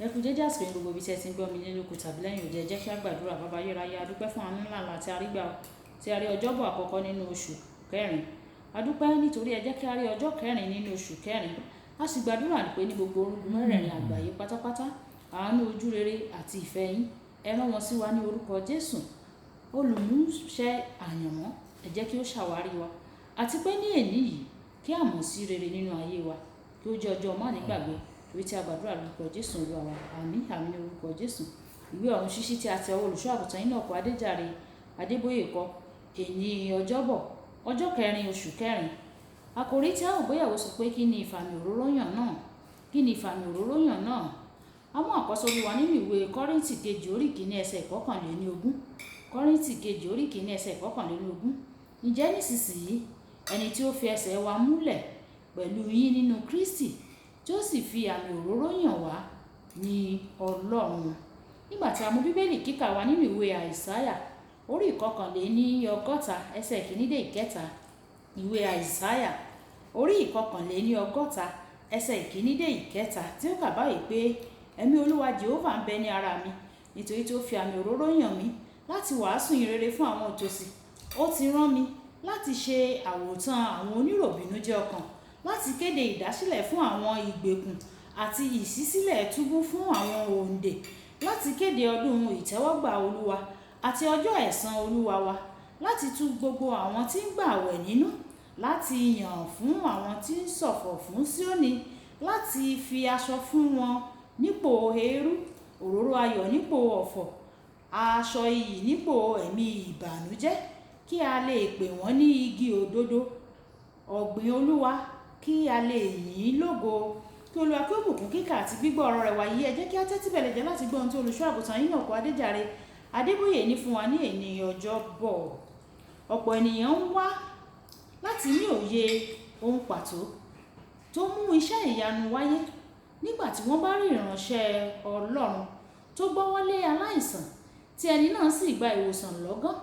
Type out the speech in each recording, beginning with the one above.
Ẹ kú dédé àsìkò yìí gbogbo ibi tí ẹ ti ń gbọ́ mi nílùú kù tàbí lẹ́yìn òde. Ẹ jẹ́ kí a gbàdúrà. Baba ayérayé, a dúpẹ́ fún àánú ńlá tí a rí gbà tí a rí ọjọ́bọ̀ àkọ́kọ́ nínú oṣù kẹrin. A dúpẹ́ nítorí ẹ jẹ́ kí a rí ọjọ́ kẹrin nínú oṣù kẹrin. A sì gbàdúrà pé ní gbogbo orúkọ mẹ́rẹ̀ẹ̀rin àgbáyé pátápátá, àánú, ojú rere àti ìfẹ́ yín ẹ rán wọn sí wa ní orúkọ Jésù. Olùmúṣẹ àyànmọ́, ẹ jẹ́ kí ó ṣàwárí wa, àti pé ní èní yìí kí a mọ̀ sí rere nínú ayé wa, kí ó jẹ́ ọjọ́ má ní gbàgbé. Torí tí a gbàdúrà lórúkọ Jésù Olúwa wa, àmín àmín ní orúkọ Jésù. Ìwé ọ̀run ṣíṣí tí a tẹ ọwọ́ olùṣọ́ àgùntàn Enoch Adéjàre Adébóyè kọ, èní ọjọ́bọ̀ ọjọ́ kẹrin oṣù kẹrin. Àkòrí tí a ó gbéyàwó sọ pé kí ni ìfàmì òróró yàn náà? Kí ni ìfàmì òróró yàn náà? A mú àkọ́sórí wa nínú ìwé Kọ́ríńtì kejì orí kìíní ẹsẹ̀ ìkọkànléníogún. Kọ́ríńtì kejì orí kìíní ẹsẹ̀ ìkọkànléníogún. Ǹjẹ́ nísinsìnyí ẹni tí ó fi ẹsẹ̀ wa múlẹ̀ pẹ̀lú yín nínú Kristi, tí ó sì fi àmì òróró yàn wá ní Ọlọ́run. Nígbà tí a mú Bíbélì kíkà wa nínú ìwé Àìsáyà orí ìkọkànléníọgọ́ta ẹsẹ̀ ìkíní dé ìkẹta. Ìwé Àìsáyà orí ìkọkànléníọgọ́ta ẹsẹ̀ ìkíní dé ìkẹta, tí ó kà báyìí pé ẹ̀mí Olúwa Jèhófà ń bẹ ní ara mi, nítorí tí ó fi àmì òróró yàn mí láti wàásù ìrere fún àwọn òtòṣì. Ó ti rán mi láti ṣe àwòtán àwọn oníròbìnújẹ́ ọkàn, láti kéde ìdásílẹ̀ fún àwọn ìgbèkùn àti ìṣísílẹ̀ túbú fún àwọn òǹdè, láti kéde ọdún ìtẹ́wọ́gbà Olúwa àti ọjọ́ ẹ̀san Olúwa wa, láti tú gbogbo àwọn tí ń gbààwẹ̀ nínú, láti yàn fún àwọn tí ń ṣọ̀fọ̀ fún Síónì, láti fi aṣọ fún wọn nípò eérú, òróró ayọ̀ nípò ọ̀fọ̀, aṣọ iyì nípò ẹ̀mí ìbànújẹ́, kí a lè pè wọ́n ní igi òdodo ọ̀gbìn Olúwa, kí a lè yìn ín lógo. Kí Olúwa kí ó bùkún kíkà àti gbígbọ́ ọ̀rọ̀ rẹ̀ wá yìí. Ẹ jẹ́ kí a tẹ́tí bẹ̀lẹ̀ jẹ́ láti gbọ́ ohun tí olùṣọ́ àgùntàn Enoch Adéjàre Adébóyè ní fún wa ní èní ọjọ́bọ̀. Ọ̀pọ̀ ènìyàn ń wá láti ní òye ohun pàtó tó mú iṣẹ́ ìyanu wáyé. Nígbà tí wọ́n bá rí ìránṣẹ́ Ọlọ́run tó gbọ́wọ́lé aláìsàn tí ẹni náà sì gba ìwòsàn lọ́gán,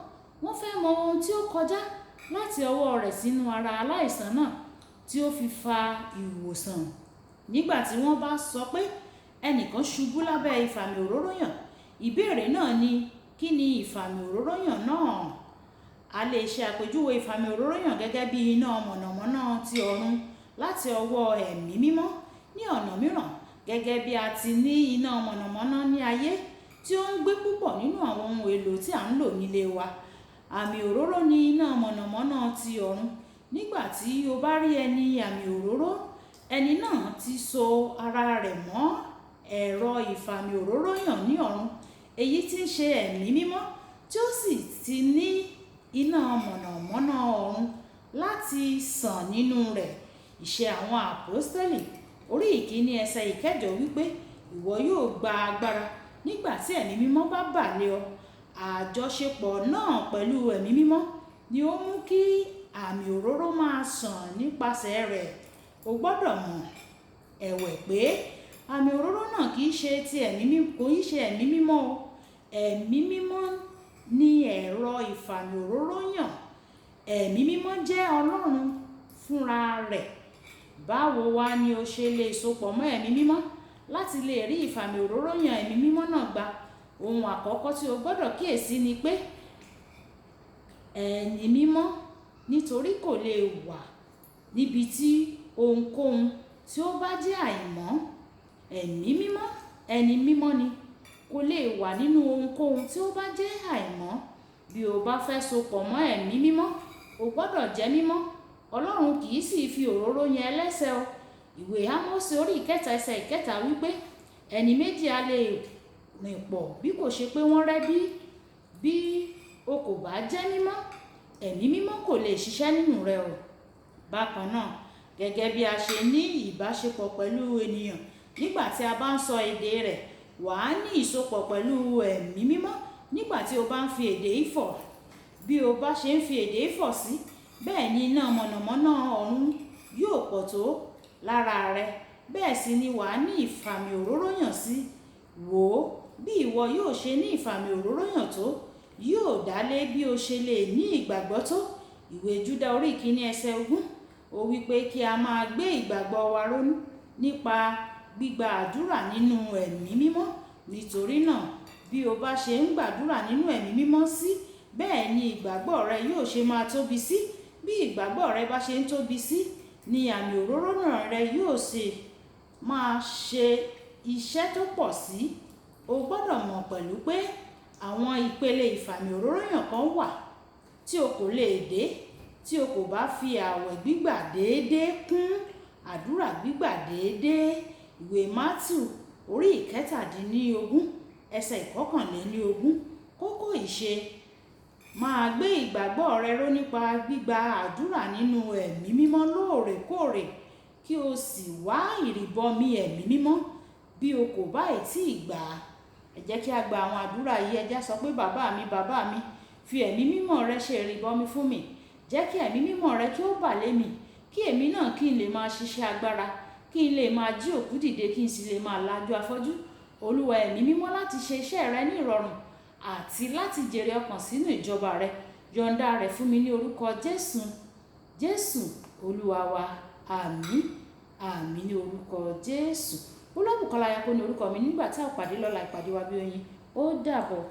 wọ́n fẹ́ mọ ohun tí ó kọjá láti ọwọ́ rẹ̀ sínú ara aláìsàn náà tí ó fi fa ìwòsàn. Nígbà tí wọ́n bá sọ pé ẹnìkan ṣubú lábẹ́ ìfàmì òróró yàn, ìbéèrè náà ni kí ni ìfàmì òróró yàn náà? A lè ṣe àpèjúwe ìfàmì òróró yàn gẹ́gẹ́ bí iná mọ̀nàmọ́ná ti ọ̀run láti ọwọ́ ẹ̀mí mímọ́. Ní ọ̀nà mìíràn, gẹ́gẹ́ bí a ti ní iná mọ̀nàmọ́ná ní ayé tí ó ń gbé púpọ̀ nínú àwọn ohun èlò tí à ń lò nílé wa, àmì òróró ni iná mọ̀nàmọ́ná ti ọ̀run. Nígbà tí o bá rí ẹni àmì òróró, ẹni náà ti so ara rẹ̀ mọ́ ẹ̀rọ ìfàmì òróró yàn ní ọ̀run, èyí tí ń ṣe ẹ̀mí mímọ́, tí ó sì ti ní iná mọ̀nàmọ́ná ọ̀run láti sàn nínú rẹ̀. Ìṣe àwọn Àpọ́stélì orí ìkíní ẹsẹ̀ ìkẹjọ wípé ìwọ yóò gba agbára nígbà tí ẹ̀mí mímọ́ bá bà lé ọ. Àjọṣepọ̀ náà pẹ̀lú ẹ̀mí mímọ́ ni ó mú kí àmì òróró máa sàn nípasẹ̀ rẹ̀. O gbọ́dọ̀ mọ̀ ẹ̀wẹ̀ pé àmì òróró náà kì í ṣe ẹ̀mí mímọ́ o. Ẹ̀mí mímọ́ ni ẹ̀rọ ìfàmì òróró yàn. Ẹ̀mí mímọ́ jẹ́ Ọlọ́run fúnra rẹ̀. Báwo wá ni o ṣe lè sopọ̀ mọ́ ẹ̀mí mímọ́ láti lè rí ìfàmì òróró yàn ẹ̀mí mímọ́ náà gbà? Ohun àkọ́kọ́ tí o gbọ́dọ̀ kíyèsí ni pé ẹ̀mí mímọ́ nítorí kò lè wà níbi tí ohunkóhun tí ó bá jẹ́ àìmọ́. Ẹ̀mí mímọ́, ẹni mímọ́ ni, kò lè wà nínú ohunkóhun tí ó bá jẹ́ àìmọ́. Bí o bá fẹ́ sopọ̀ mọ́ ẹ̀mí mímọ́, o gbọ́dọ̀ jẹ́ mímọ́. Ọlọ́run kì í sì fi òróró yan ẹlẹ́ṣẹ̀ o. Ìwé Ámósì orí ìkẹta ẹsẹ̀ ìkẹta wípé ẹni méjì a lè rìn pọ̀ bí kò ṣe pé wọ́n rẹ́ bí o kò bá jẹ́ mímọ́, ẹ̀mí mímọ́ kò lè ṣiṣẹ́ nínú rẹ o. Bákan náà, gẹ́gẹ́ bí a ṣe ní ìbáṣepọ̀ pẹ̀lú ènìyàn nígbà tí a bá ń sọ èdè rẹ̀, wà á ní ìsopọ̀ pẹ̀lú ẹ̀mí mímọ́ nígbà tí o bá ń fi èdè ìfọ̀. Bí o bá ṣe ń fi èdè ìfọ̀ sí, bẹ́ẹ̀ ni iná mọ̀nàmọ́ná ọ̀run yóò pọ̀ tó lára rẹ. Bẹ́ẹ̀ sì ni wà á ní ìfàmì òróró yàn sí. Wò ó, bí ìwọ yóò ṣe ní ìfàmì òróró yàn tó yóò dálé bí o ṣe lè ní ìgbàgbọ́ tó. Ìwé Júdà orí ìkíní ẹsẹ̀ 20 ó wí pé kí a máa gbé ìgbàgbọ́ wa ró nípa gbígba àdúrà nínú ẹ̀mí mímọ́. Nítorí náà bí o bá ṣe ń gbàdúrà nínú ẹ̀mí mímọ́ sí, bẹ́ẹ̀ ni ìgbàgbọ́ rẹ yóò ṣe máa tóbi sí. Bí ìgbàgbọ́ rẹ bá ṣe ń tóbi sí ni àmì òróró náà rẹ yóò ṣe máa ṣe iṣẹ́ tó pọ̀ sí. O gbọ́dọ̀ mọ̀ pẹ̀lú pé àwọn ìpele ìfàmì òróró yàn kan wà tí o kò lè dé tí o kò bá fi ààwẹ̀ gbígbà déédéé kún àdúrà gbígbà déédéé. Ìwé Mátíù orí 17 ẹsẹ̀ 21. Kókó ìṣe: máa gbé ìgbàgbọ́ rẹ ró nípa gbígba àdúrà nínú ẹ̀mí mímọ́ lóòrèkóòrè kí o sì wá ìrìbọmi ẹ̀mí mímọ́ bí o kò bá tí ì gbà á. Ẹ jẹ́ kí a gba àwọn àdúrà yìí. Ẹ jẹ́ sọ pé bàbá mi, fi ẹ̀mí mímọ́ rẹ ṣe ìrìbọmi fún mi. Jẹ́ kí ẹ̀mí mímọ́ rẹ kí ó bà lé mi, kí èmi náà kí n lè máa ṣiṣẹ́ agbára, kí n lè máa jí òkú dìde, kí n sì lè máa lajú afọ́jú. Olúwa ẹ̀mí mímọ́, láti ṣe iṣẹ́ rẹ ní ìrọ̀rùn àti láti jèrè ọkàn sínú ìjọba rẹ, yọ̀ǹda rẹ̀ fún mi ní orúkọ Jésù Olúwa wa. Àmín àmín ní orúkọ Jésù. Olúbùkọ́lá Ayako ní orúkọ mi. Nígbà tí a pàdé lọ́la, ìpàdé wa bí oyin. Ó dàbọ̀.